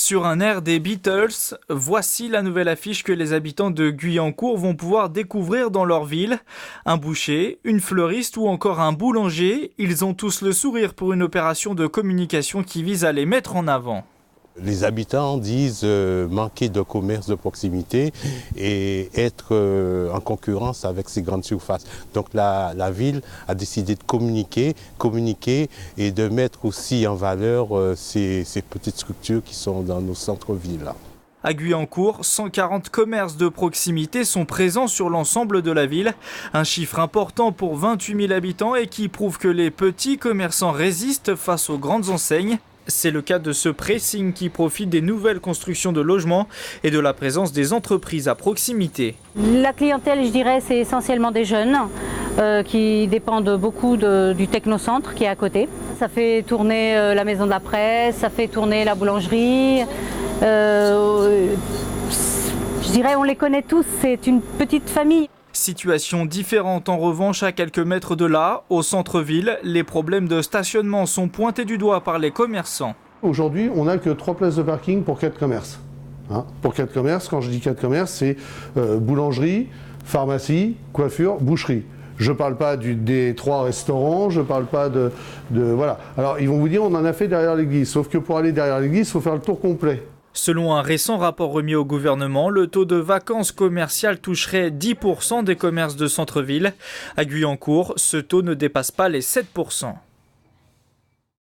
Sur un air des Beatles, voici la nouvelle affiche que les habitants de Guyancourt vont pouvoir découvrir dans leur ville. Un boucher, une fleuriste ou encore un boulanger, ils ont tous le sourire pour une opération de communication qui vise à les mettre en avant. Les habitants disent manquer de commerce de proximité et être en concurrence avec ces grandes surfaces. Donc la ville a décidé de communiquer et de mettre aussi en valeur ces petites structures qui sont dans nos centres-villes. À Guyancourt, 140 commerces de proximité sont présents sur l'ensemble de la ville. Un chiffre important pour 28 000 habitants et qui prouve que les petits commerçants résistent face aux grandes enseignes. C'est le cas de ce pressing qui profite des nouvelles constructions de logements et de la présence des entreprises à proximité. La clientèle, je dirais, c'est essentiellement des jeunes qui dépendent beaucoup du technocentre qui est à côté. Ça fait tourner la maison de la presse, ça fait tourner la boulangerie. Je dirais, on les connaît tous, c'est une petite famille. Situation différente en revanche à quelques mètres de là, au centre-ville, les problèmes de stationnement sont pointés du doigt par les commerçants. Aujourd'hui, on n'a que 3 places de parking pour 4 commerces. Pour 4 commerces, quand je dis 4 commerces, c'est boulangerie, pharmacie, coiffure, boucherie. Je ne parle pas des 3 restaurants, je ne parle pas de... Voilà. Alors ils vont vous dire on en a fait derrière l'église, sauf que pour aller derrière l'église, il faut faire le tour complet. Selon un récent rapport remis au gouvernement, le taux de vacances commerciales toucherait 10% des commerces de centre-ville. À Guyancourt, ce taux ne dépasse pas les 7%.